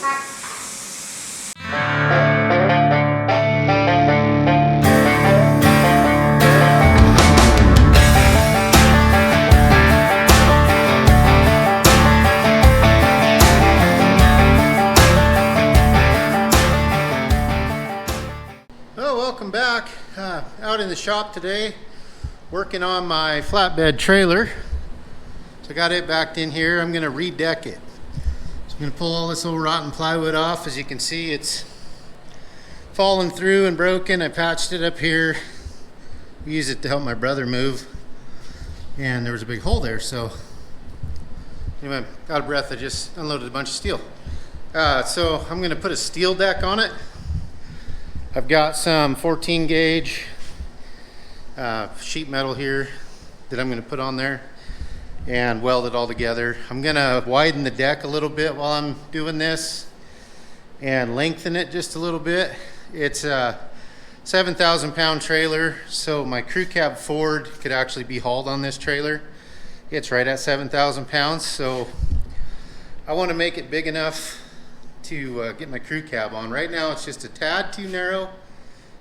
Well, welcome back. Out in the shop today, working on my flatbed trailer. So I got it backed in here. I'm going to redeck it. So I'm going to pull all this old rotten plywood off. As you can see, it's fallen through and broken. I patched it up here. Use it to help my brother move. And there was a big hole there. So anyway, out of breath, I just unloaded a bunch of steel. So I'm going to put a steel deck on it. I've got some 14 gauge sheet metal here that I'm going to put on there and weld it all together. I'm going to widen the deck a little bit while I'm doing this and lengthen it just a little bit. It's a 7,000 pound trailer, so my crew cab Ford could actually be hauled on this trailer. It's right at 7,000 pounds, so I want to make it big enough to get my crew cab on. Right now it's just a tad too narrow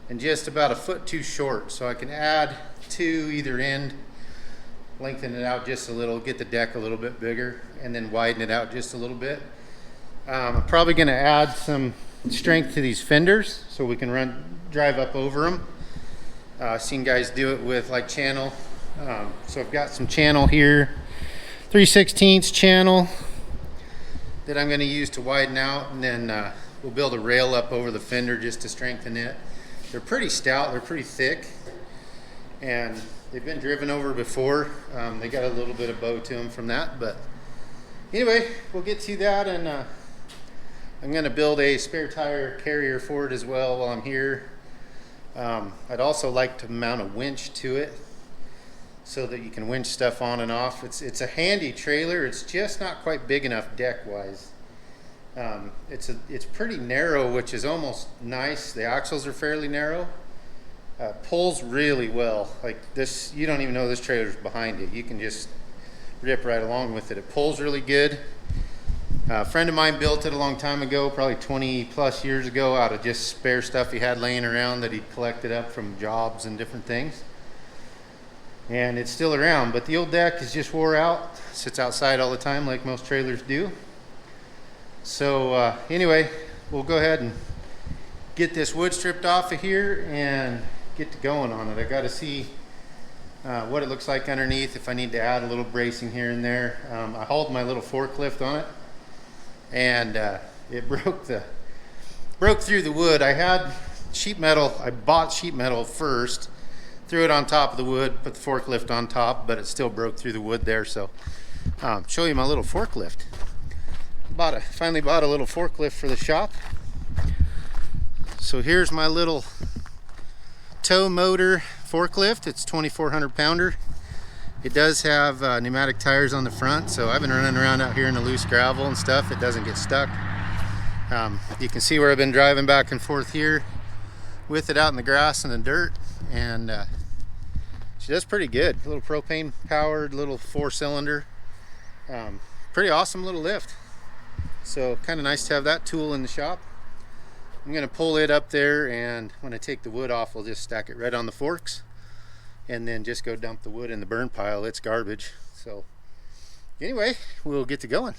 and just about a foot too short, so I can add two either end, lengthen it out just a little, get the deck a little bit bigger, and then widen it out just a little bit. I'm probably going to add some strength to these fenders so we can drive up over them. I've seen guys do it with like channel. So I've got some channel here, 3/16 channel that I'm going to use to widen out, and then we'll build a rail up over the fender just to strengthen it. They're pretty stout, they're pretty thick, and they've been driven over before. They got a little bit of bow to them from that, but anyway, we'll get to that. And I'm going to build a spare tire carrier for it as well while I'm here. I'd also like to mount a winch to it so that you can winch stuff on and off. It's a handy trailer. It's just not quite big enough deck wise. It's pretty narrow, which is almost nice. The axles are fairly narrow. Pulls really well. Like this, you don't even know this trailer's behind it. You can just rip right along with it. It pulls really good. A friend of mine built it a long time ago, probably 20 plus years ago, out of just spare stuff he had laying around that he collected up from jobs and different things. And it's still around, but the old deck is just wore out. Sits outside all the time like most trailers do. So anyway, we'll go ahead and get this wood stripped off of here and get to going on it. I got to see what it looks like underneath, if I need to add a little bracing here and there. I hauled my little forklift on it, and it broke through the wood. I had sheet metal. I bought sheet metal first, threw it on top of the wood, put the forklift on top, but it still broke through the wood there. So show you my little forklift. Finally bought a little forklift for the shop. So here's my little tow motor forklift. It's 2,400 pounder. It does have pneumatic tires on the front, so I've been running around out here in the loose gravel and stuff. It doesn't get stuck. You can see where I've been driving back and forth here with it out in the grass and the dirt, and she does pretty good. A little propane powered, little 4-cylinder. Pretty awesome little lift. So kind of nice to have that tool in the shop. I'm going to pull it up there, and when I take the wood off, we'll just stack it right on the forks and then just go dump the wood in the burn pile. It's garbage. So anyway, we'll get to going.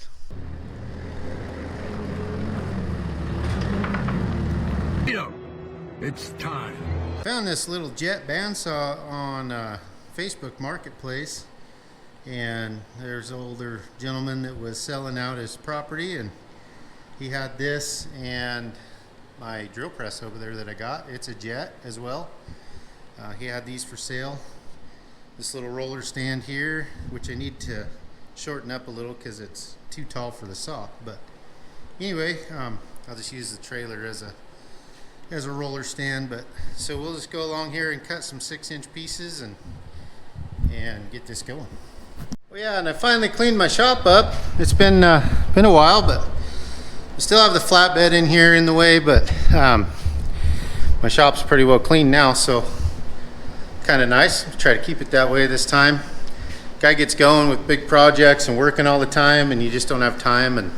It's time. Found this little jet bandsaw on Facebook Marketplace, and there's an older gentleman that was selling out his property, and he had this and my drill press over there that I got. It's a jet as well. He had these for sale. This little roller stand here, which I need to shorten up a little because it's too tall for the saw. But anyway, I'll just use the trailer as a roller stand. But so we'll just go along here and cut some 6-inch pieces and get this going. Well, yeah, and I finally cleaned my shop up. It's been a while, but I still have the flatbed in here in the way, but my shop's pretty well clean now, so kind of nice. Try to keep it that way this time. Guy gets going with big projects and working all the time, and you just don't have time,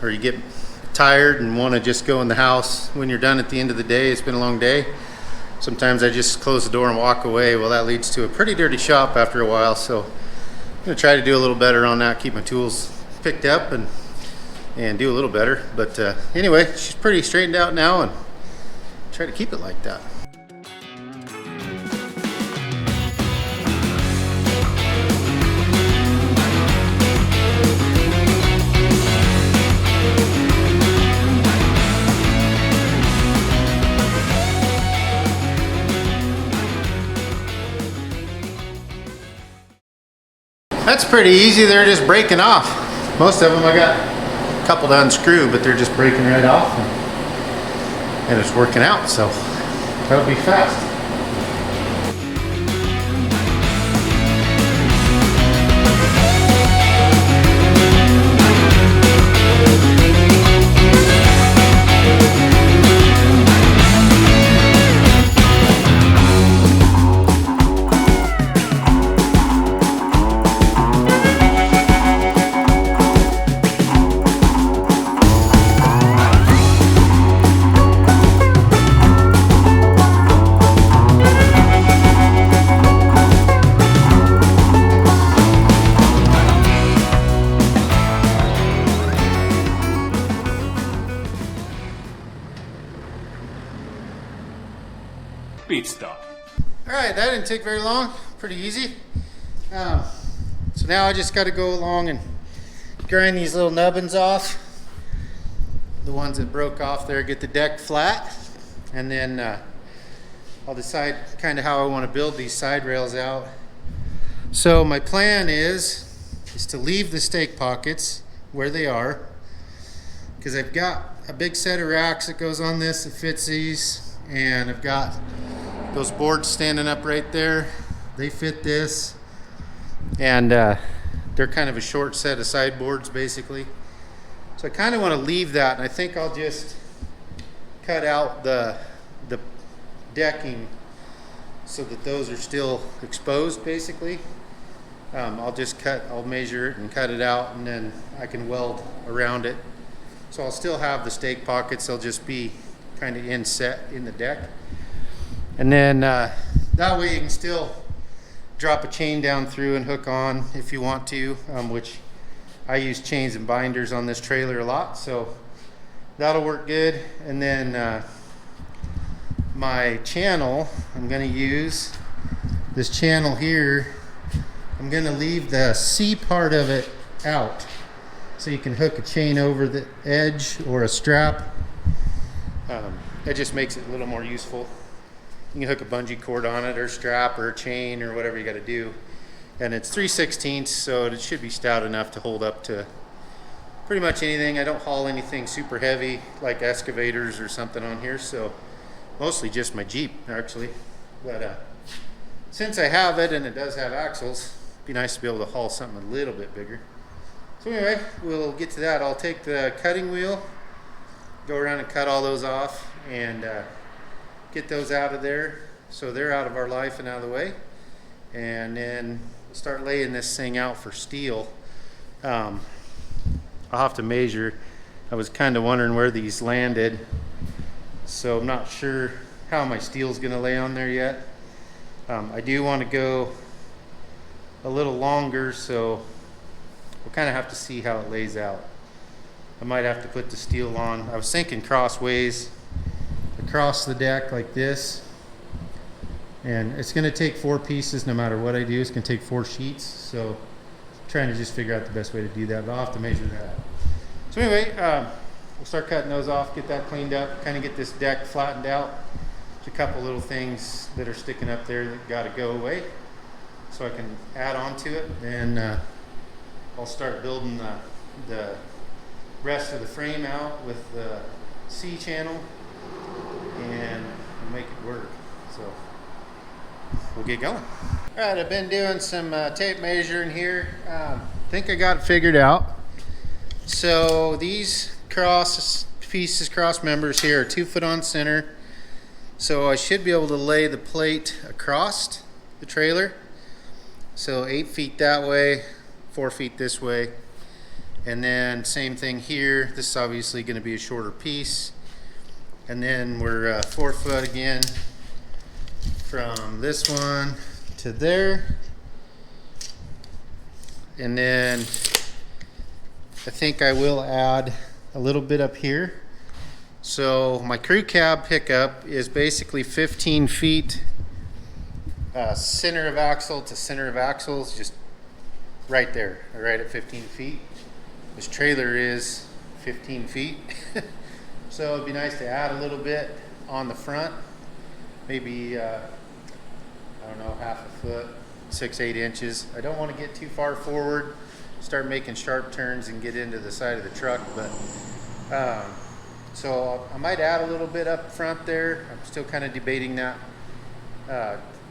or you get tired and want to just go in the house when you're done at the end of the day. It's been a long day. Sometimes I just close the door and walk away. Well, that leads to a pretty dirty shop after a while, so I'm going to try to do a little better on that, keep my tools picked up and do a little better. But anyway, she's pretty straightened out now, and try to keep it like that. That's pretty easy. They're just breaking off. Most of them I got a couple to unscrew, but they're just breaking right off, and it's working out, so that'll be fast. Beat stuff. All right, that didn't take very long. Pretty easy. So now I just got to go along and grind these little nubbins off. The ones that broke off there, get the deck flat. And then I'll decide kind of how I want to build these side rails out. So my plan is to leave the stake pockets where they are, because I've got a big set of racks that goes on this that fits these, and I've got those boards standing up right there. They fit this, and they're kind of a short set of sideboards basically. So I kind of want to leave that, and I think I'll just cut out the decking so that those are still exposed basically. I'll measure it and cut it out, and then I can weld around it. So I'll still have the stake pockets, they'll just be kind of inset in the deck. And then that way you can still drop a chain down through and hook on if you want to, which I use chains and binders on this trailer a lot, so that'll work good. And then my channel, I'm going to use this channel here. I'm going to leave the C part of it out, so you can hook a chain over the edge or a strap. It just makes it a little more useful. You can hook a bungee cord on it, or a strap, or a chain, or whatever you got to do. And it's 3/16, so it should be stout enough to hold up to pretty much anything. I don't haul anything super heavy like excavators or something on here, so mostly just my Jeep actually. But since I have it and it does have axles, it'd be nice to be able to haul something a little bit bigger. So anyway, we'll get to that. I'll take the cutting wheel, go around and cut all those off, and get those out of there so they're out of our life and out of the way. And then we'll start laying this thing out for steel. I'll have to measure. I was kind of wondering where these landed, so I'm not sure how my steel's going to lay on there yet. I do want to go a little longer, so we'll kind of have to see how it lays out. I might have to put the steel on. I was thinking crossways across the deck like this, and it's going to take 4 pieces no matter what I do. It's going to take 4 sheets, so I'm trying to just figure out the best way to do that, but I'll have to measure that. So anyway, we'll start cutting those off, get that cleaned up, kind of get this deck flattened out. There's a couple little things that are sticking up there that got to go away, so I can add on to it. And I'll start building the rest of the frame out with the C channel, and we'll make it work. So we'll get going. All right, I've been doing some tape measuring here. I think I got it figured out. So these cross members here are 2 foot on center. So I should be able to lay the plate across the trailer. So 8 feet that way, 4 feet this way. And then same thing here. This is obviously going to be a shorter piece. And then we're 4 foot again from this one to there. And then I think I will add a little bit up here. So my crew cab pickup is basically 15 feet center of axle to center of axle, is just right there, right at 15 feet. This trailer is 15 feet. So it'd be nice to add a little bit on the front, maybe I don't know, half a foot, 6-8 inches. I don't want to get too far forward, start making sharp turns and get into the side of the truck, but so I might add a little bit up front there. I'm still kind of debating that,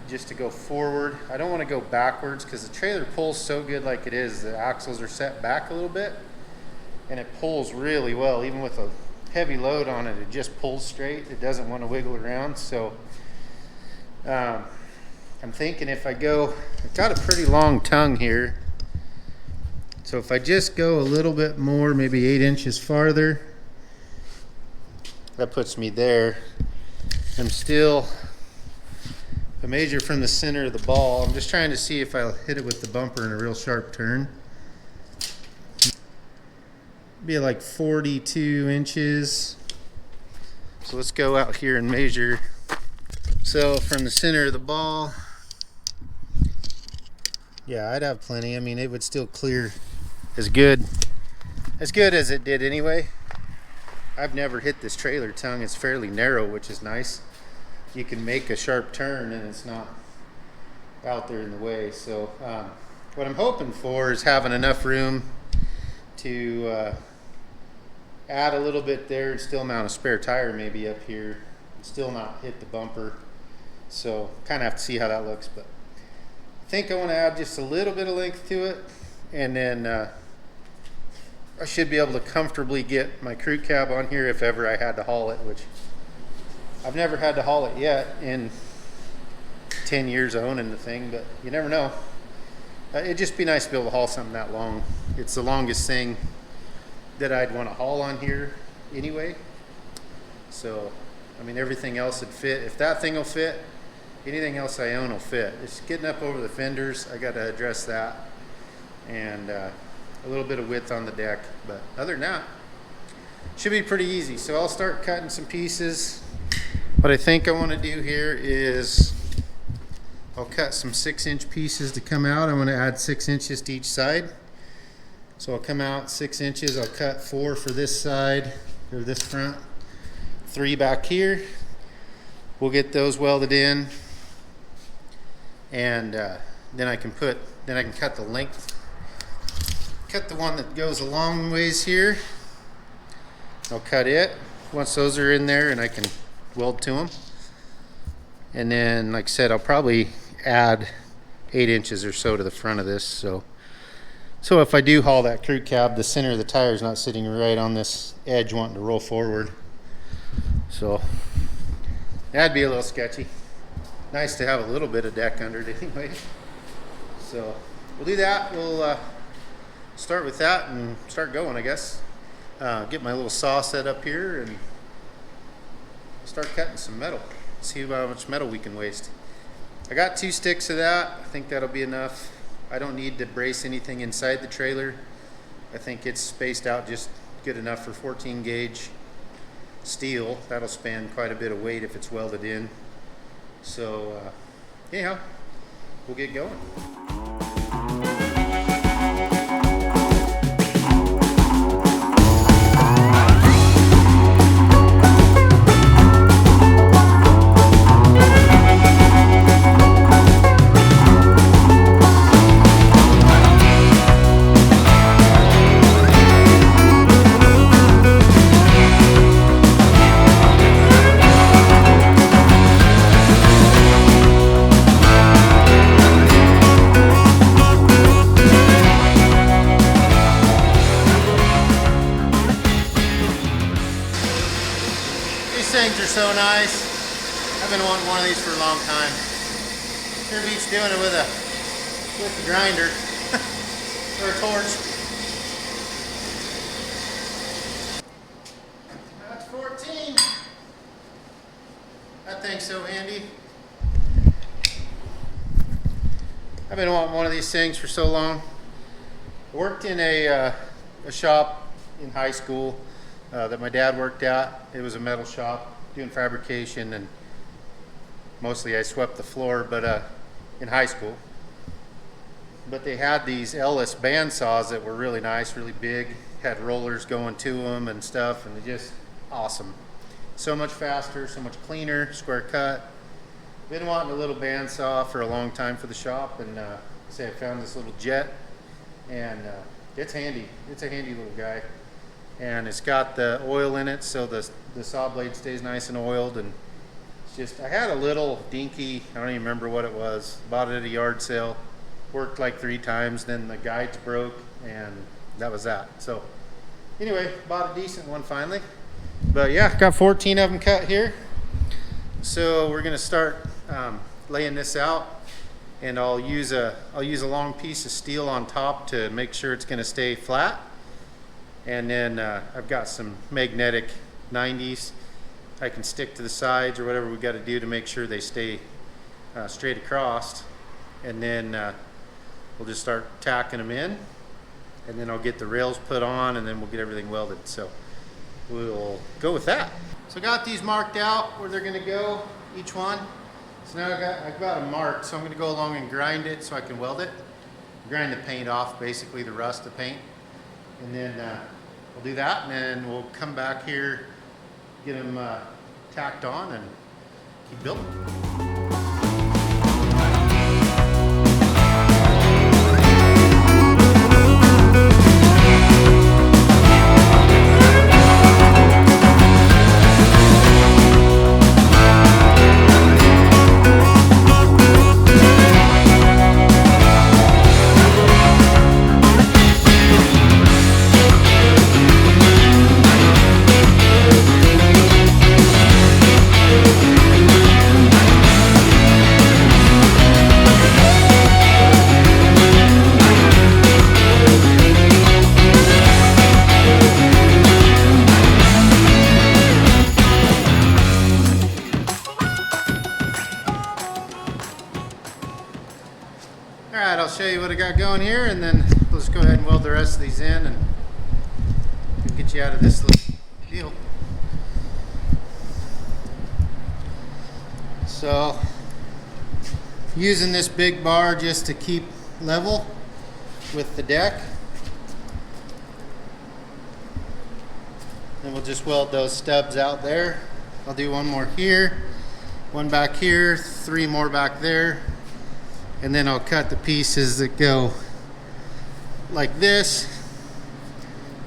just to go forward. I don't want to go backwards because the trailer pulls so good like it is. The axles are set back a little bit and it pulls really well. Even with a heavy load on it, it just pulls straight. It doesn't want to wiggle around. So I'm thinking if I go, I've got a pretty long tongue here. So if I just go a little bit more, maybe 8 inches farther, that puts me there. I'm still, if I measure from the center of the ball, I'm just trying to see if I'll hit it with the bumper in a real sharp turn. Be like 42 inches. So let's go out here and measure. So from the center of the ball, yeah, I'd have plenty. I mean, it would still clear as good as it did anyway. I've never hit this trailer tongue. It's fairly narrow, which is nice. You can make a sharp turn and it's not out there in the way. So what I'm hoping for is having enough room to add a little bit there and still mount a spare tire maybe up here and still not hit the bumper. So kind of have to see how that looks, but I think I want to add just a little bit of length to it, and then I should be able to comfortably get my crew cab on here if ever I had to haul it, which I've never had to haul it yet in 10 years of owning the thing, but you never know. It'd just be nice to be able to haul something that long. It's the longest thing that I'd want to haul on here anyway. So, I mean, everything else would fit. If that thing will fit, anything else I own will fit. It's getting up over the fenders. I got to address that. And a little bit of width on the deck. But other than that, should be pretty easy. So I'll start cutting some pieces. What I think I want to do here is I'll cut some 6-inch pieces to come out. I'm going to add 6 inches to each side. So I'll come out 6 inches. I'll cut 4 for this side, or this front, 3 back here. We'll get those welded in, and then I can cut the length. Cut the one that goes a long ways here. I'll cut it once those are in there, and I can weld to them. And then, like I said, I'll probably add 8 inches or so to the front of this. So if I do haul that crew cab, the center of the tire is not sitting right on this edge wanting to roll forward. So that'd be a little sketchy. Nice to have a little bit of deck under it anyway. So we'll do that. We'll start with that and start going, I guess. Get my little saw set up here and start cutting some metal. See how much metal we can waste. I got 2 sticks of that. I think that'll be enough. I don't need to brace anything inside the trailer. I think it's spaced out just good enough for 14 gauge steel. That'll span quite a bit of weight if it's welded in. So anyhow, we'll get going. Things are so nice. I've been wanting one of these for a long time. Sure beats doing it with a grinder or a torch. 14. That thing's so handy. I've been wanting one of these things for so long. I worked in a shop in high school that my dad worked at. It was a metal shop doing fabrication, and mostly I swept the floor, but in high school. But they had these Ellis band saws that were really nice, really big, had rollers going to them and stuff, and they're just awesome. So much faster, so much cleaner, square cut. Been wanting a little band saw for a long time for the shop, and say I found this little Jet, and it's handy. It's a handy little guy, and it's got the oil in it, so the saw blade stays nice and oiled. And it's just, I had a little dinky, I don't even remember what it was, bought it at a yard sale, worked like 3 times, then the guides broke, and that was that. So anyway, bought a decent one finally. But yeah, got 14 of them cut here. So we're gonna start laying this out, and I'll use a long piece of steel on top to make sure it's gonna stay flat. And then I've got some magnetic 90s I can stick to the sides or whatever we got to do to make sure they stay straight across. And then we'll just start tacking them in, and then I'll get the rails put on, and then we'll get everything welded. So we'll go with that. So I got these marked out where they're gonna go, each one. So now I've got them marked, so I'm gonna go along and grind it so I can weld it. Grind the paint off, basically the rust of paint. And then we'll do that, and then we'll come back here, get them tacked on, and keep building. Alright, I'll show you what I got going here, and then we'll just go ahead and weld the rest of these in, and we'll get you out of this little deal. So, using this big bar just to keep level with the deck. Then we'll just weld those stubs out there. I'll do one more here, one back here, 3 more back there. And then I'll cut the pieces that go like this,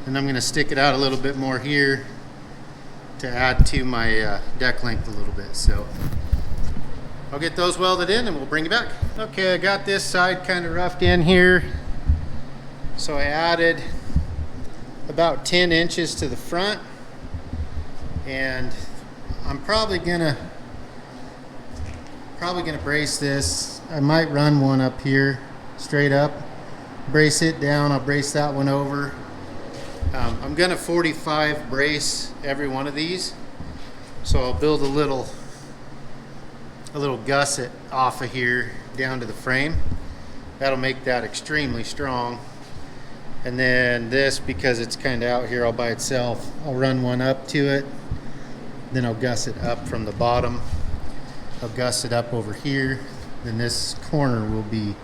and I'm going to stick it out a little bit more here to add to my deck length a little bit. So I'll get those welded in and we'll bring it back. Okay, I got this side kind of roughed in here, so I added about 10 inches to the front, and I'm probably gonna brace this. I might run one up here straight up, brace it down, I'll brace that one over. I'm gonna 45 brace every one of these, so I'll build a little gusset off of here down to the frame. That'll make that extremely strong. And then this, because it's kind of out here all by itself, I'll run one up to it, then I'll gusset up from the bottom. I'll gusset up over here, then this corner will be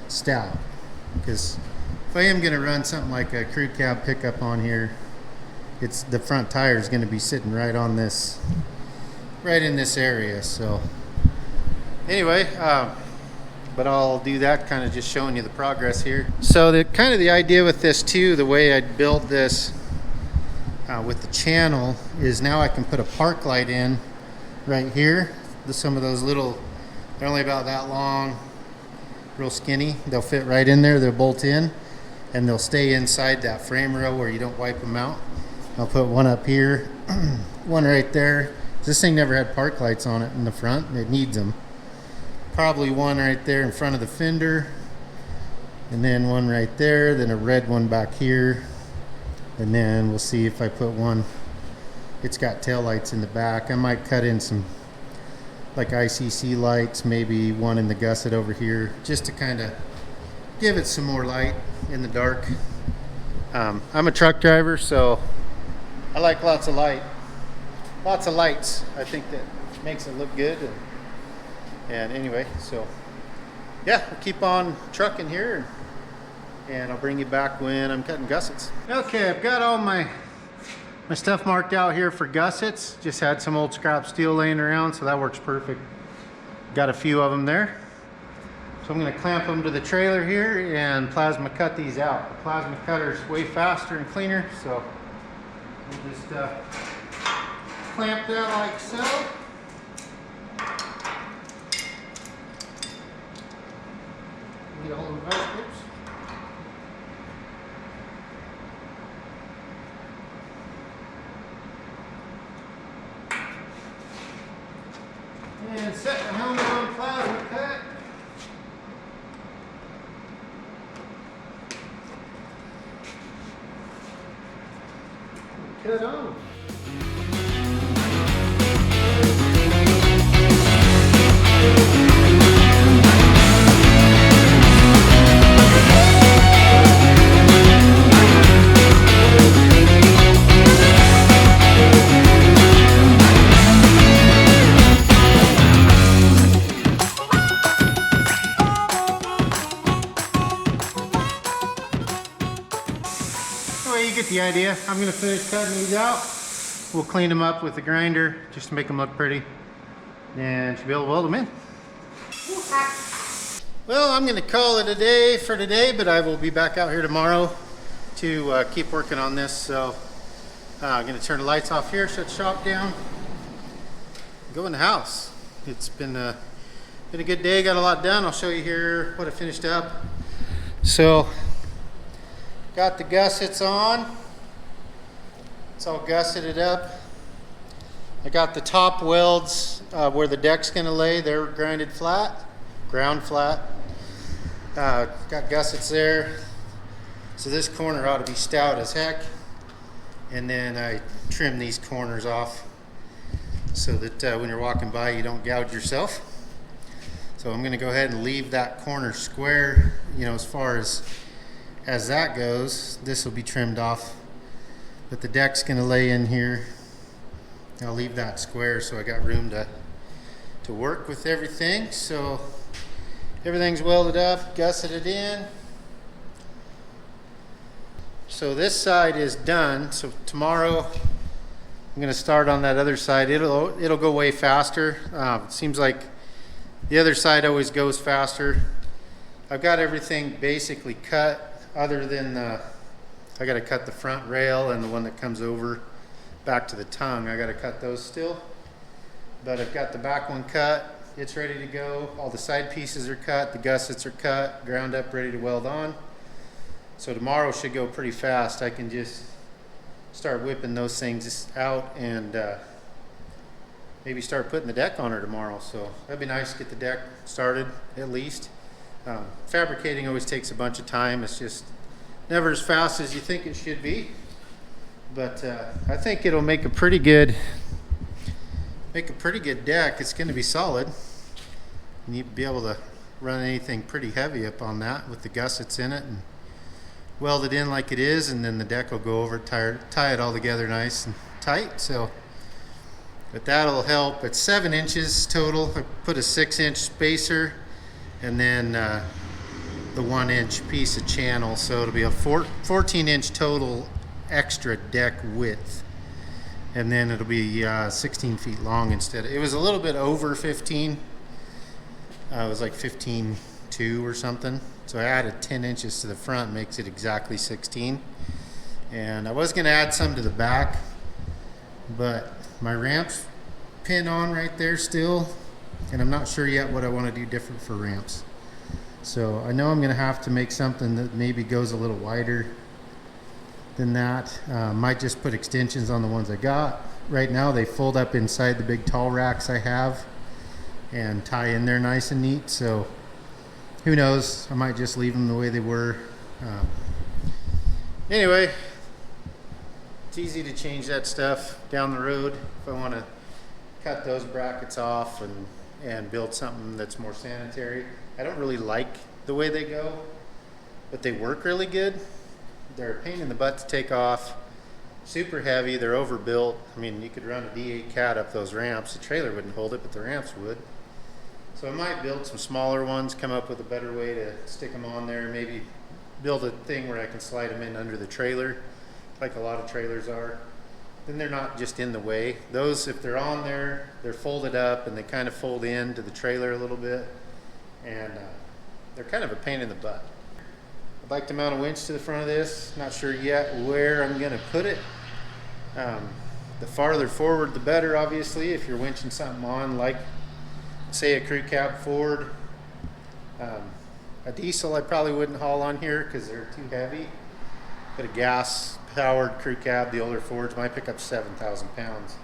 stout. Because if I am going to run something like a crew cab pickup on here, it's the front tire is going to be sitting right on this, right in this area. So anyway, but I'll do that, kind of just showing you the progress here. So the idea with this too, the way I built this with the channel, is now I can put a park light in right here. Some of those little, they're only about that long, real skinny. They'll fit right in there, they'll bolt in, and they'll stay inside that frame rail where you don't wipe them out. I'll put one up here, one right there. This thing never had park lights on it in the front, it needs them. Probably one right there in front of the fender, and then one right there, then a red one back here, and then we'll see if I put one it's got tail lights in the back. I might cut in some like ICC lights, maybe one in the gusset over here, just to kind of give it some more light in the dark. I'm a truck driver, so I like lots of light, lots of lights. I think that makes it look good. And anyway, so yeah, we'll keep on trucking here, and I'll bring you back when I'm cutting gussets. Okay, I've got all my stuff marked out here for gussets. Just had some old scrap steel laying around, so that works perfect. Got a few of them there. So I'm going to clamp them to the trailer here and plasma cut these out. The plasma cutter is way faster and cleaner, so we'll just clamp that like so. Get a hold of the vice grips. And set the helmet on plasma cut. Cut on. You get the idea. I'm going to finish cutting these out. We'll clean them up with the grinder just to make them look pretty, and should be able to weld them in. Well, I'm going to call it a day for today, but I will be back out here tomorrow to keep working on this. So I'm going to turn the lights off here, shut the shop down, go in the house. It's been a good day. Got a lot done. I'll show you here what I finished up. So got the gussets on. It's all gusseted up. I got the top welds where the deck's gonna lay. They're grinded flat, ground flat. Got gussets there. So this corner ought to be stout as heck. And then I trim these corners off so that when you're walking by you don't gouge yourself. So I'm gonna go ahead and leave that corner square, you know, as far as that goes. This will be trimmed off, but the deck's gonna lay in here. I'll leave that square so I got room to work with everything. So everything's welded up, gusseted in. So this side is done. So tomorrow I'm gonna start on that other side. It'll go way faster. It seems like the other side always goes faster. I've got everything basically cut, other than I got to cut the front rail and the one that comes over back to the tongue. I got to cut those still, but I've got the back one cut. It's ready to go. All the side pieces are cut, the gussets are cut, ground up, ready to weld on. So tomorrow should go pretty fast. I can just start whipping those things out and maybe start putting the deck on her tomorrow. So that'd be nice to get the deck started at least. Fabricating always takes a bunch of time. It's just never as fast as you think it should be, but I think it'll make a pretty good deck. It's going to be solid. You need to be able to run anything pretty heavy up on that with the gussets in it and weld it in like it is, and then the deck will go over, tie it all together nice and tight. So, but that'll help. It's 7 inches total. I put a 6-inch spacer and then the 1-inch piece of channel, so it'll be a 14-inch total extra deck width, and then it'll be 16 feet long instead. It was a little bit over 15. It was like 15.2 or something, so I added 10 inches to the front, makes it exactly 16. And I was going to add some to the back, but my ramp's pinned on right there still, and I'm not sure yet what I want to do different for ramps. So I know I'm going to have to make something that maybe goes a little wider than that. Might just put extensions on the ones I got. Right now they fold up inside the big tall racks I have and tie in there nice and neat. So who knows, I might just leave them the way they were. Anyway, It's easy to change that stuff down the road if I want to cut those brackets off and build something that's more sanitary. I don't really like the way they go, but they work really good. They're a pain in the butt to take off. Super heavy, they're overbuilt. I mean, you could run a D8 cat up those ramps. The trailer wouldn't hold it, but the ramps would. So I might build some smaller ones, come up with a better way to stick them on there, maybe build a thing where I can slide them in under the trailer, like a lot of trailers are. Then they're not just in the way. Those, if they're on there, they're folded up and they kind of fold into the trailer a little bit, and they're kind of a pain in the butt. I'd like to mount a winch to the front of this. Not sure yet where I'm going to put it. The farther forward the better, obviously, if you're winching something on, like say a crew cab forward. A diesel I probably wouldn't haul on here because they're too heavy, but a gas powered crew cab, the older Fords, might pick up 7,000 pounds.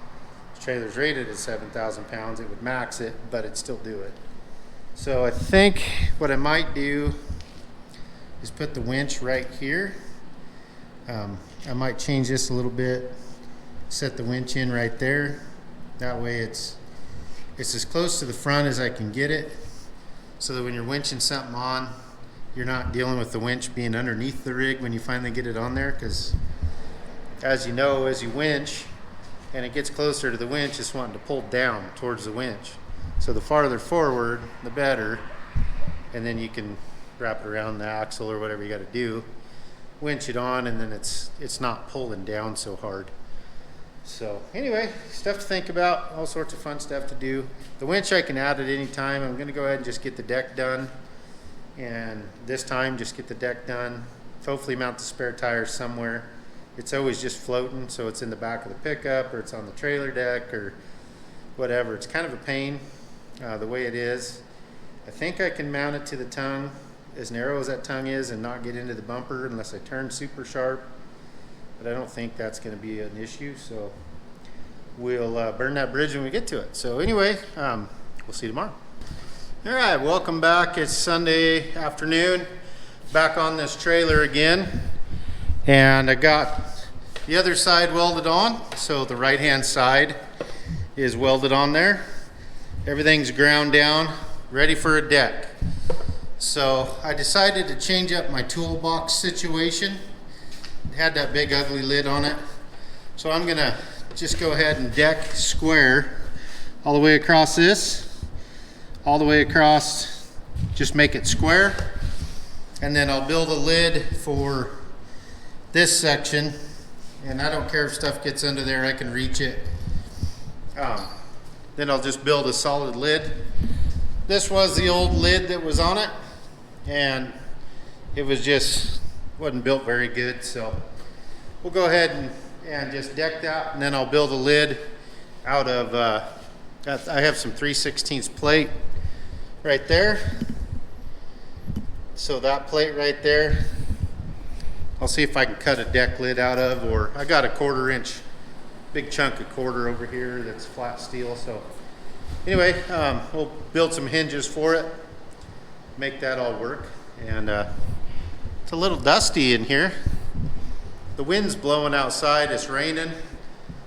This trailer's rated at 7,000 pounds. It would max it, but it'd still do it. So I think what I might do is put the winch right here. I might change this a little bit, set the winch in right there. That way it's as close to the front as I can get it, so that when you're winching something on, you're not dealing with the winch being underneath the rig when you finally get it on there, because as you know, as you winch and it gets closer to the winch, it's wanting to pull down towards the winch. So the farther forward, the better, and then you can wrap it around the axle or whatever you got to do, winch it on, and then it's not pulling down so hard. So anyway, stuff to think about, all sorts of fun stuff to do. The winch I can add at any time. I'm going to go ahead and just get the deck done, and this time just get the deck done. Hopefully mount the spare tires somewhere. It's always just floating, so it's in the back of the pickup or it's on the trailer deck or whatever. It's kind of a pain the way it is. I think I can mount it to the tongue, as narrow as that tongue is, and not get into the bumper unless I turn super sharp. But I don't think that's going to be an issue, so we'll burn that bridge when we get to it. So anyway, we'll see you tomorrow. All right, welcome back. It's Sunday afternoon, back on this trailer again, and I got the other side welded on, so the right hand side is welded on there. Everything's ground down, ready for a deck. So I decided to change up my toolbox situation. It had that big ugly lid on it, so I'm gonna just go ahead and deck square all the way across this, all the way across, just make it square, and then I'll build a lid for this section, and I don't care if stuff gets under there, I can reach it. Then I'll just build a solid lid. This was the old lid that was on it, and it was just wasn't built very good, so we'll go ahead and just deck that, and then I'll build a lid out of I have some 3/16 plate right there, so that plate right there I'll see if I can cut a deck lid out of, or I got a 1/4 inch big chunk of quarter over here that's flat steel. So anyway, we'll build some hinges for it, make that all work. And it's a little dusty in here. The wind's blowing outside, it's raining,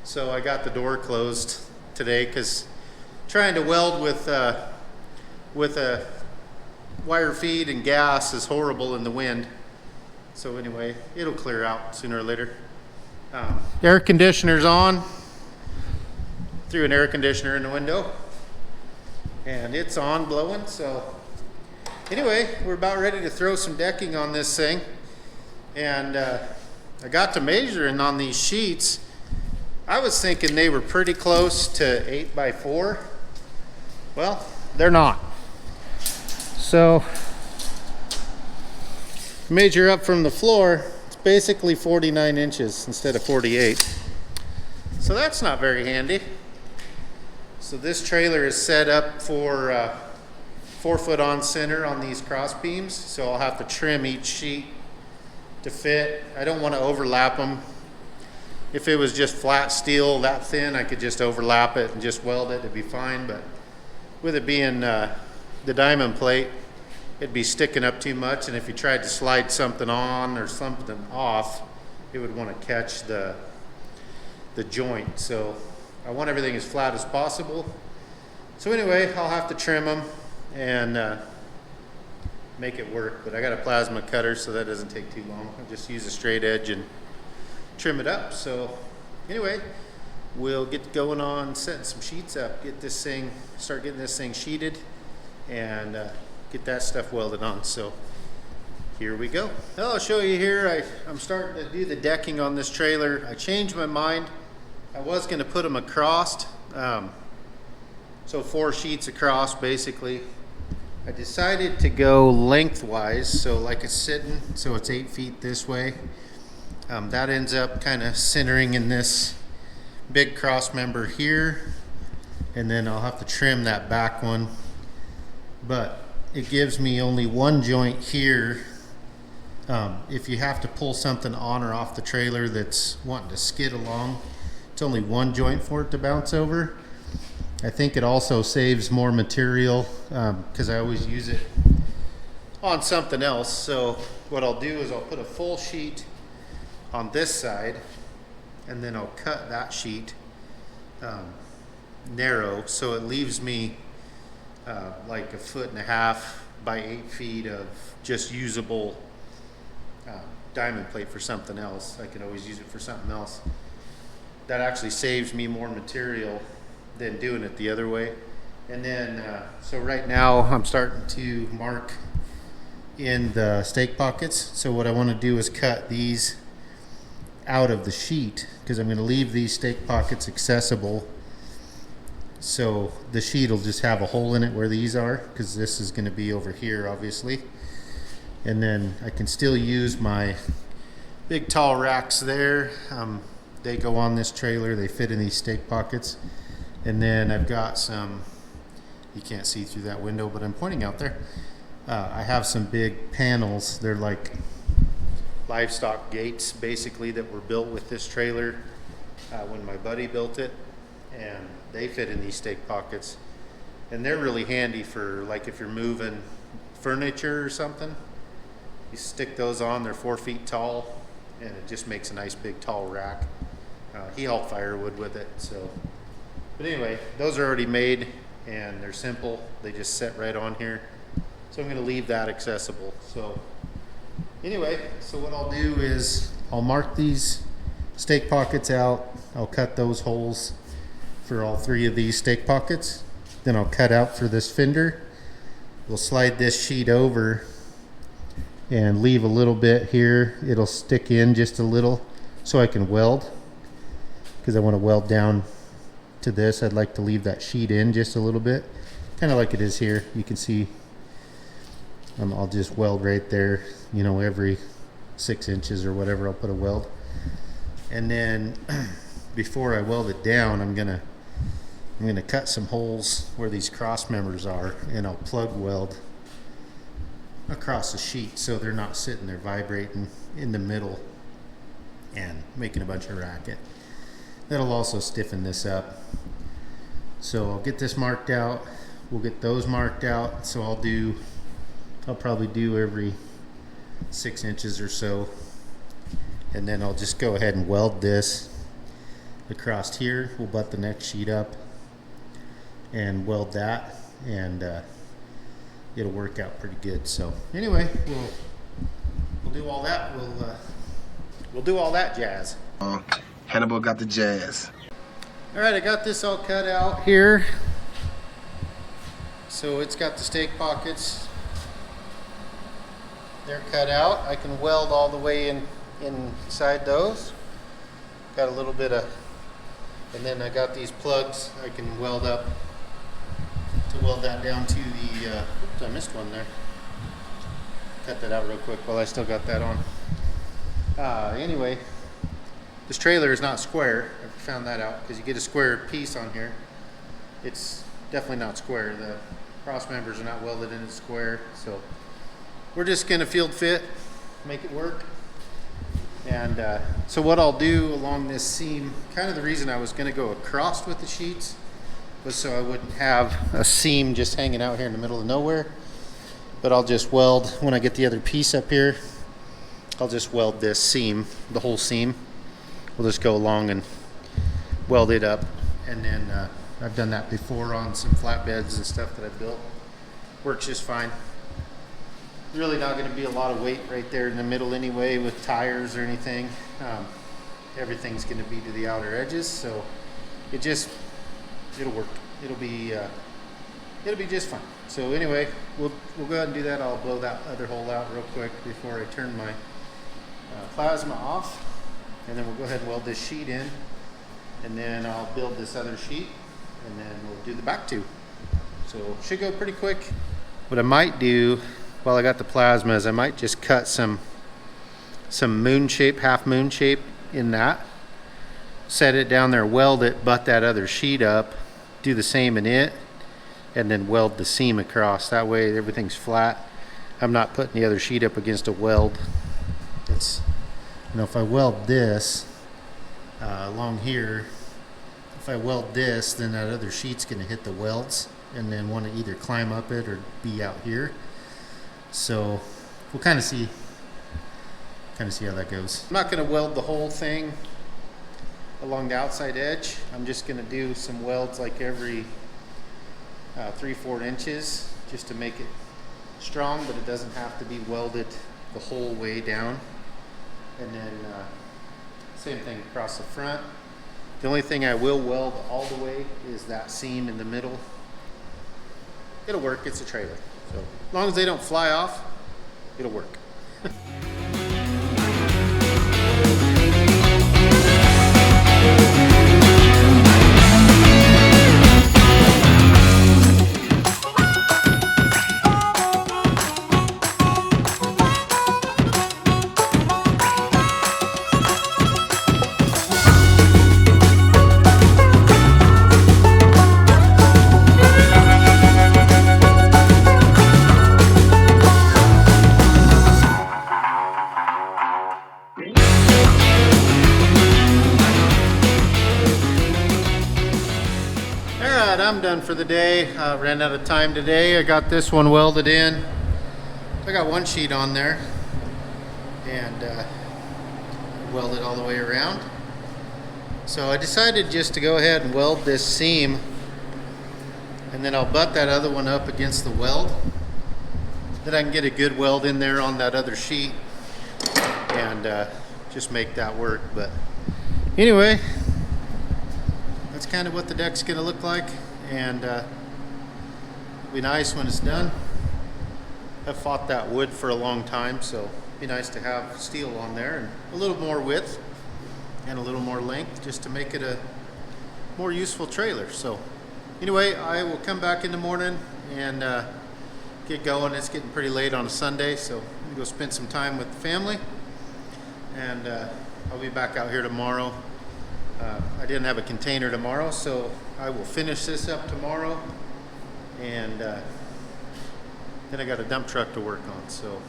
so I got the door closed today because trying to weld with a wire feed and gas is horrible in the wind. So anyway, it'll clear out sooner or later. Air conditioner's on. Threw an air conditioner in the window, and it's on blowing. So anyway, we're about ready to throw some decking on this thing, and I got to measuring on these sheets. I was thinking they were pretty close to 8x4. Well, they're not. So measure up from the floor, it's basically 49 inches instead of 48. So that's not very handy. So this trailer is set up for 4 foot on center on these cross beams, so I'll have to trim each sheet to fit. I don't want to overlap them. If it was just flat steel that thin, I could just overlap it and just weld it, it'd be fine. But with it being the diamond plate, it'd be sticking up too much, and if you tried to slide something on or something off, it would want to catch the the joint. So I want everything as flat as possible. So anyway, I'll have to trim them and make it work. But I got a plasma cutter, so that doesn't take too long. I'll just use a straight edge and trim it up. So anyway, we'll get going on setting some sheets up, start getting this thing sheeted, and get that stuff welded on. So here we go. I'll show you here. I'm starting to do the decking on this trailer. I changed my mind. I was going to put them across, so 4 sheets across basically. I decided to go lengthwise, so like it's sitting, so it's 8 feet this way. That ends up kind of centering in this big cross member here, and then I'll have to trim that back one, but it gives me only one joint here. If you have to pull something on or off the trailer that's wanting to skid along, it's only one joint for it to bounce over. I think it also saves more material because I always use it on something else. So what I'll do is I'll put a full sheet on this side, and then I'll cut that sheet narrow, so it leaves me like 1.5 feet by 8 feet of just usable diamond plate for something else. I can always use it for something else. That actually saves me more material than doing it the other way. And then so right now I'm starting to mark in the stake pockets. So what I want to do is cut these out of the sheet, because I'm going to leave these stake pockets accessible, so the sheet will just have a hole in it where these are, because this is going to be over here obviously. And then I can still use my big tall racks there. They go on this trailer, they fit in these stake pockets. And then I've got some, you can't see through that window, but I'm pointing out there, I have some big panels. They're like livestock gates basically that were built with this trailer when my buddy built it, and they fit in these stake pockets, and they're really handy for like if you're moving furniture or something. You stick those on, they're 4 feet tall, and it just makes a nice big tall rack. He hauled firewood with it. So but anyway, those are already made and they're simple, they just set right on here, so I'm going to leave that accessible. So anyway, so what I'll do is I'll mark these stake pockets out. I'll cut those holes for all 3 of these stake pockets. Then I'll cut out for this fender. We'll slide this sheet over and leave a little bit here. It'll stick in just a little so I can weld, because I want to weld down to this. I'd like to leave that sheet in just a little bit, kind of like it is here. You can see I'll just weld right there, you know, every 6 inches or whatever I'll put a weld. And then before I weld it down, I'm gonna cut some holes where these cross members are, and I'll plug weld across the sheet so they're not sitting there vibrating in the middle and making a bunch of racket. That'll also stiffen this up. So I'll get this marked out, we'll get those marked out. So I'll probably do every 6 inches or so, and then I'll just go ahead and weld this across here. We'll butt the next sheet up and weld that, and it'll work out pretty good. So anyway, we'll do all that. We'll do all that jazz. Hannibal got the jazz. All right, I got this all cut out here. So it's got the stake pockets. They're cut out. I can weld all the way inside those. Got a little bit of, and then I got these plugs I can weld up to weld that down to the, oops, I missed one there. Cut that out real quick while I still got that on. Anyway, this trailer is not square. I found that out because you get a square piece on here. It's definitely not square. The cross members are not welded in square. So we're just going to field fit, make it work. And so what I'll do along this seam, kind of the reason I was going to go across with the sheets was so I wouldn't have a seam just hanging out here in the middle of nowhere. But I'll just weld, when I get the other piece up here, I'll just weld this seam, the whole seam. We'll just go along and weld it up, and then I've done that before on some flatbeds and stuff that I built. Works just fine. Really not going to be a lot of weight right there in the middle anyway with tires or anything. Everything's going to be to the outer edges, so it'll work. It'll be just fine. So anyway, we'll go ahead and do that. I'll blow that other hole out real quick before I turn my plasma off, and then we'll go ahead and weld this sheet in, and then I'll build this other sheet, and then we'll do the back two. So should go pretty quick. What I might do while I got the plasma is I might just cut some moon shape, half moon shape in that, set it down there, weld it, butt that other sheet up, do the same in it, and then weld the seam across. That way everything's flat. I'm not putting the other sheet up against a weld. It's, if I weld this along here, if I weld this, then that other sheet's going to hit the welds and then want to either climb up it or be out here. So we'll kind of see how that goes. I'm not going to weld the whole thing along the outside edge. I'm just going to do some welds like every 3-4 inches just to make it strong, but it doesn't have to be welded the whole way down. And then same thing across the front. The only thing I will weld all the way is that seam in the middle. It'll work, it's a trailer. So as long as they don't fly off, it'll work. I'm done for the day. Ran out of time today. I got this one welded in. I got one sheet on there and welded all the way around. So I decided just to go ahead and weld this seam, and then I'll butt that other one up against the weld. Then I can get a good weld in there on that other sheet and just make that work. But anyway, that's kind of what the deck's going to look like, and it'll be nice when it's done. I've fought that wood for a long time, so it'd be nice to have steel on there and a little more width and a little more length just to make it a more useful trailer. So anyway, I will come back in the morning and get going. It's getting pretty late on a Sunday, so I'm gonna go spend some time with the family, and I'll be back out here tomorrow. I didn't have a container tomorrow, so I will finish this up tomorrow, and then I got a dump truck to work on. So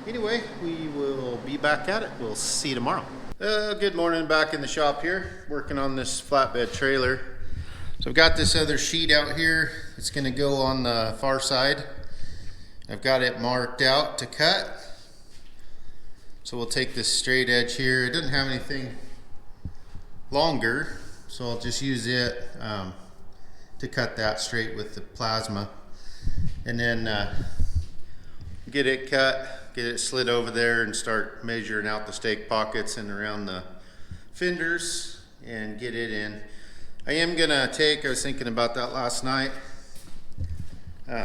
anyway, we will be back at it. We'll see you tomorrow. Good morning, back in the shop here, working on this flatbed trailer. So I've got this other sheet out here. It's gonna go on the far side. I've got it marked out to cut. So we'll take this straight edge here. It doesn't have anything longer, so I'll just use it to cut that straight with the plasma, and then get it cut, get it slid over there, and start measuring out the stake pockets and around the fenders and get it in. I am gonna take, I was thinking about that last night,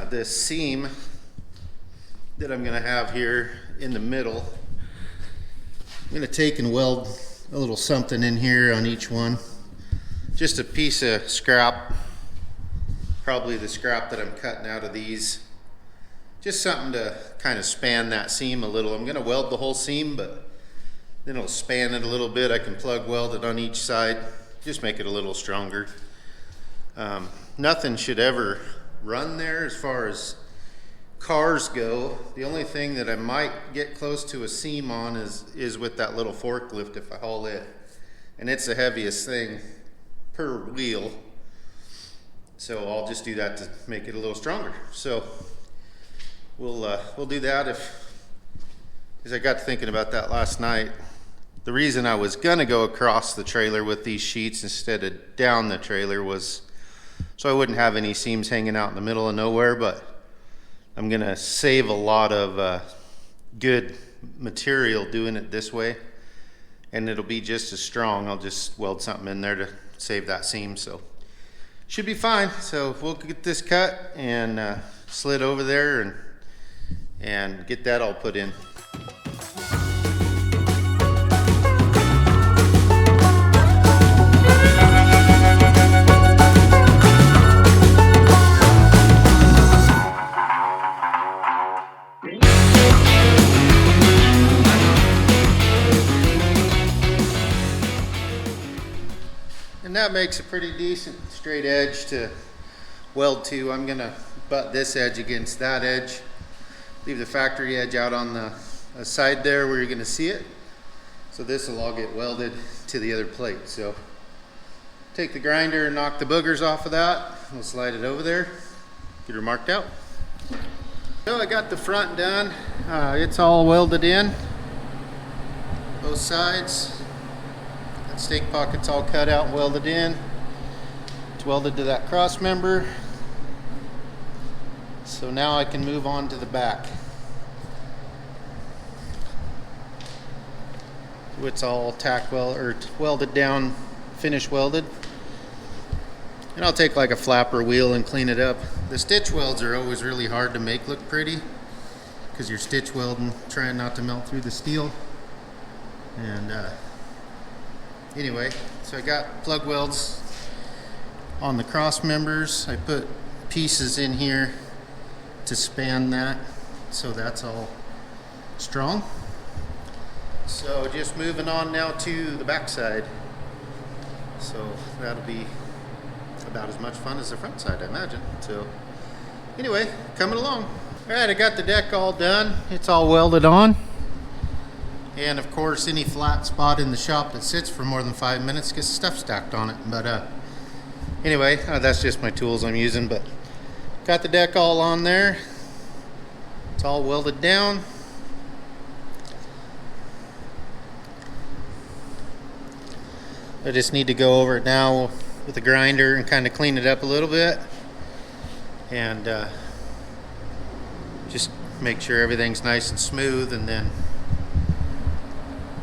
this seam that I'm gonna have here in the middle. I'm gonna take and weld a little something in here on each one. Just a piece of scrap, probably the scrap that I'm cutting out of these. Just something to kind of span that seam a little. I'm gonna weld the whole seam, but then it'll span it a little bit. I can plug weld it on each side, just make it a little stronger. Nothing should ever run there as far as cars go. The only thing that I might get close to a seam on is with that little forklift if I haul it, and it's the heaviest thing per wheel, so I'll just do that to make it a little stronger. So we'll do that. Because I got to thinking about that last night, the reason I was gonna go across the trailer with these sheets instead of down the trailer was so I wouldn't have any seams hanging out in the middle of nowhere, but I'm gonna save a lot of good material doing it this way, and it'll be just as strong. I'll just weld something in there to save that seam, so should be fine. So we'll get this cut and slid over there and get that all put in. And that makes a pretty decent straight edge to weld to. I'm gonna butt this edge against that edge. Leave the factory edge out on the side there where you're gonna see it. So this will all get welded to the other plate. So take the grinder and knock the boogers off of that. We'll slide it over there, get her marked out. So I got the front done. It's all welded in, both sides. That stake pocket's all cut out and welded in. It's welded to that cross member. So now I can move on to the back. It's all tack weld or welded down, finish welded. And I'll take like a flapper wheel and clean it up. The stitch welds are always really hard to make look pretty because you're stitch welding, trying not to melt through the steel. And anyway, so I got plug welds on the cross members. I put pieces in here to span that, so that's all strong. So just moving on now to the back side. So that'll be about as much fun as the front side, I imagine. So anyway, coming along. All right, I got the deck all done. It's all welded on. And of course, any flat spot in the shop that sits for more than 5 minutes gets stuff stacked on it. But anyway, that's just my tools I'm using. But got the deck all on there. It's all welded down. I just need to go over it now with a grinder and kind of clean it up a little bit. And just make sure everything's nice and smooth, and then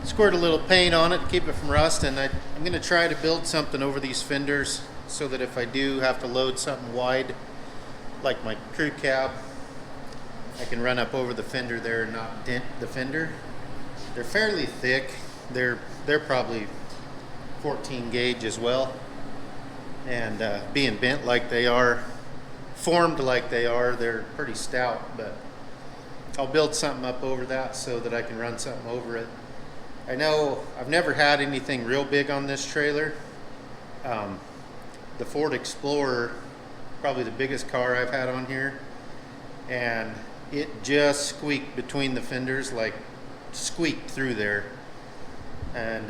squirt a little paint on it to keep it from rust. And I'm going to try to build something over these fenders so that if I do have to load something wide like my crew cab, I can run up over the fender there and not dent the fender. They're fairly thick. They're probably 14 gauge as well, and being bent like they are, formed like they are, they're pretty stout. But I'll build something up over that so that I can run something over it. I know I've never had anything real big on this trailer. The Ford Explorer, probably the biggest car I've had on here, and it just squeaked between the fenders, like squeaked through there. And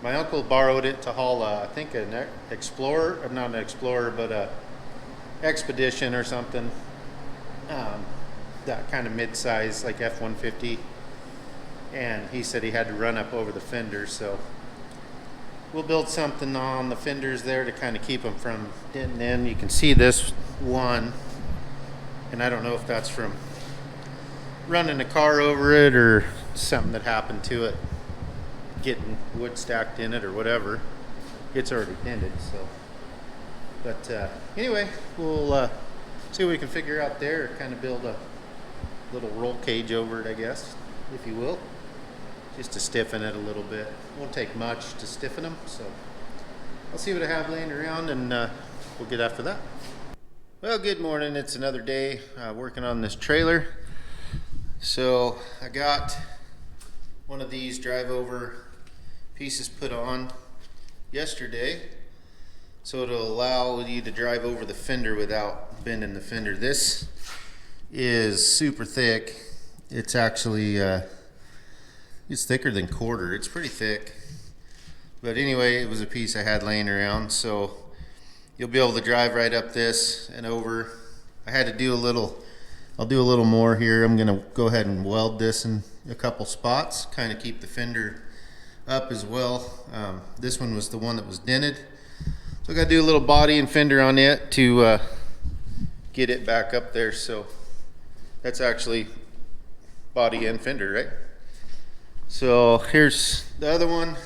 my uncle borrowed it to haul, I think, an Explorer, not an Explorer, but a Expedition or something. That kind of mid-size, like F-150. And he said he had to run up over the fenders, so we'll build something on the fenders there to kind of keep them from denting in. You can see this one, and I don't know if that's from running a car over it or something that happened to it, getting wood stacked in it or whatever. It's already dented, so. But anyway, we'll see what we can figure out there, kind of build a little roll cage over it, I guess, if you will, just to stiffen it a little bit. Won't take much to stiffen them, so I'll see what I have laying around, and we'll get after that. Well, good morning. It's another day working on this trailer. So I got one of these drive over pieces put on yesterday, so it'll allow you to drive over the fender without bending the fender. This is super thick. It's actually it's thicker than quarter. It's pretty thick, but anyway, it was a piece I had laying around, so you'll be able to drive right up this and over. I had to do a little, I'll do a little more here. I'm gonna go ahead and weld this in a couple spots, kind of keep the fender up as well. This one was the one that was dented. So I got to do a little body and fender on it to get it back up there. So that's actually body and fender, right? So here's the other one.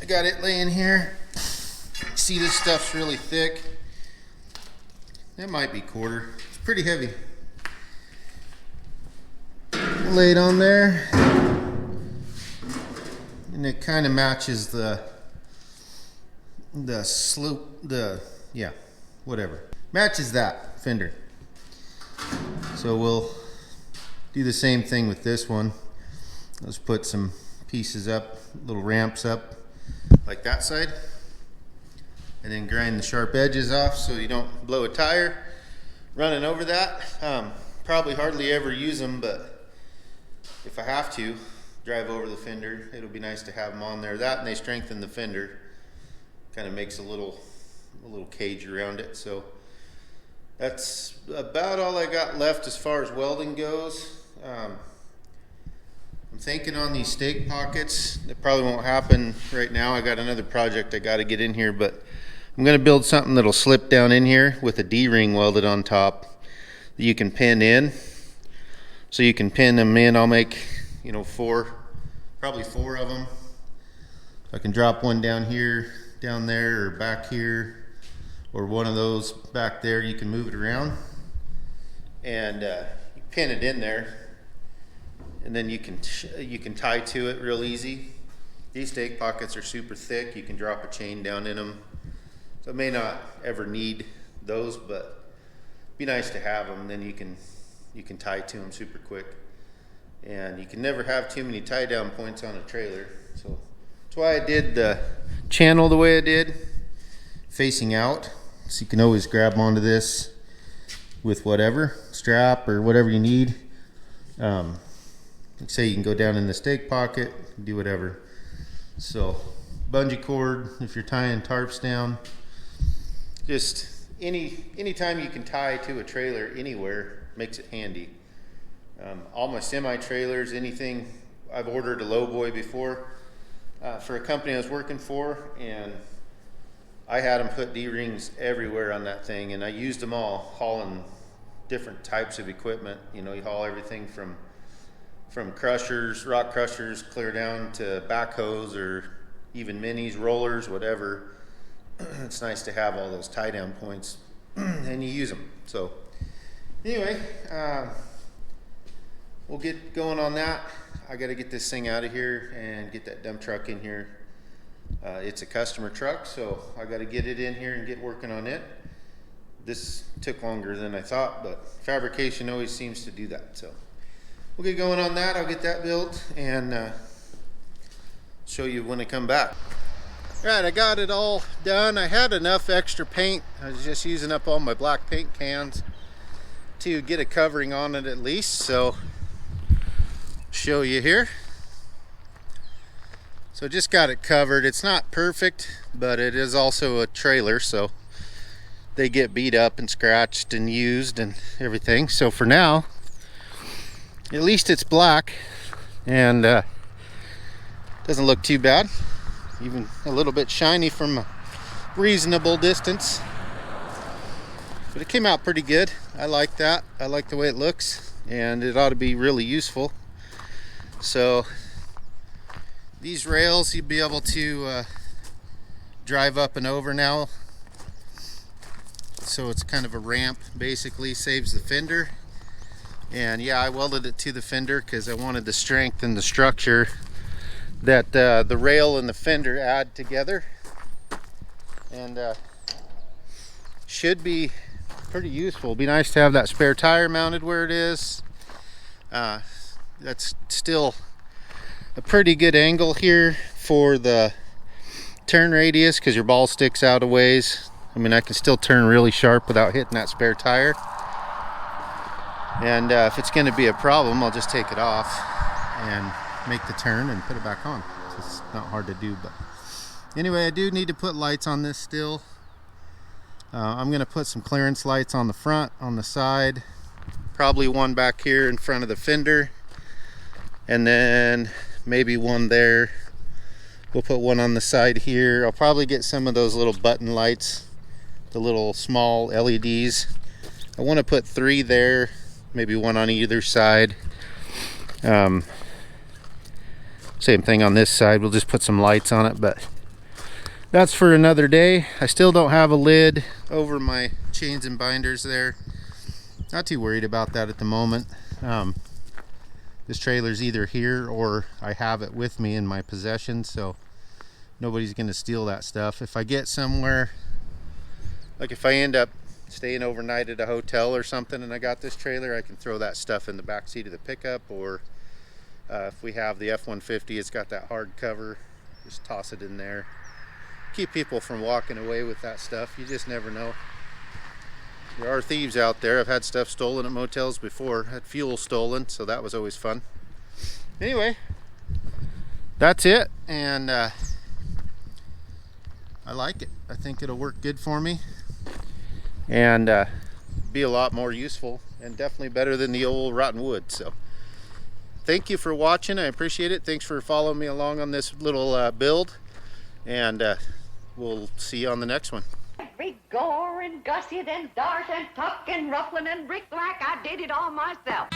I got it laying here. See, this stuff's really thick. That might be quarter. It's pretty heavy. Lay it on there. And it kind of matches the slope, whatever. Matches that fender. So we'll do the same thing with this one. Let's put some pieces up, little ramps up, like that side. And then grind the sharp edges off so you don't blow a tire running over that. Probably hardly ever use them, but if I have to drive over the fender, it'll be nice to have them on there. That and they strengthen the fender. Kind of makes a little cage around it. So that's about all I got left as far as welding goes. I'm thinking on these stake pockets. It probably won't happen right now. I got another project I got to get in here, but I'm going to build something that'll slip down in here with a D-ring welded on top that you can pin in. So you can pin them in. I'll make, probably four of them. I can drop one down here, down there, or back here, or one of those back there. You can move it around and you pin it in there, and then you can tie to it real easy. These stake pockets are super thick. You can drop a chain down in them. So I may not ever need those, but it'd be nice to have them. Then you can tie to them super quick, and you can never have too many tie down points on a trailer. So that's why I did the channel the way I did, facing out. So you can always grab onto this with whatever strap or whatever you need. Like say you can go down in the stake pocket, do whatever. So bungee cord if you're tying tarps down. Just anytime you can tie to a trailer anywhere makes it handy. All my semi trailers, anything, I've ordered a lowboy before for a company I was working for, and I had them put D-rings everywhere on that thing, and I used them all hauling different types of equipment. You haul everything from crushers, rock crushers, clear down to backhoes or even minis, rollers, whatever. It's nice to have all those tie down points and you use them. So anyway, we'll get going on that. I got to get this thing out of here and get that dump truck in here. It's a customer truck, so I got to get it in here and get working on it. This took longer than I thought, but fabrication always seems to do that. So we'll get going on that. I'll get that built and show you when I come back. Right, I got it all done. I had enough extra paint. I was just using up all my black paint cans to get a covering on it at least. So show you here. So just got it covered. It's not perfect, but it is also a trailer, so they get beat up and scratched and used and everything. So for now, at least it's black and doesn't look too bad. Even a little bit shiny from a reasonable distance, but it came out pretty good. I like that. I like the way it looks, and it ought to be really useful. So these rails you'll be able to drive up and over now. So it's kind of a ramp, basically saves the fender. And yeah, I welded it to the fender because I wanted to strengthen the structure that the rail and the fender add together, and should be pretty useful. Be nice to have that spare tire mounted where it is. That's still a pretty good angle here for the turn radius because your ball sticks out a ways. I mean, I can still turn really sharp without hitting that spare tire, and if it's going to be a problem, I'll just take it off and make the turn and put it back on. It's not hard to do, but anyway, I do need to put lights on this still. I'm gonna put some clearance lights on the front, on the side, probably one back here in front of the fender, and then maybe one there We'll put one on the side here. I'll probably get some of those little button lights, the little small LEDs. I want to put 3 there, maybe one on either side. Same thing on this side. We'll just put some lights on it, but that's for another day. I still don't have a lid over my chains and binders there. Not too worried about that at the moment. This trailer's either here or I have it with me in my possession, so nobody's gonna steal that stuff. If I get somewhere, like if I end up staying overnight at a hotel or something and I got this trailer, I can throw that stuff in the back seat of the pickup, or if we have the F-150, it's got that hard cover, just toss it in there. Keep people from walking away with that stuff. You just never know. There are thieves out there. I've had stuff stolen at motels before. Had fuel stolen, so that was always fun. Anyway, that's it, and I like it. I think it'll work good for me and be a lot more useful, and definitely better than the old rotten wood. So thank you for watching. I appreciate it. Thanks for following me along on this little build, and we'll see you on the next one. Every gore and gusset and dart and tuck and ruffling and brick like I did it all myself.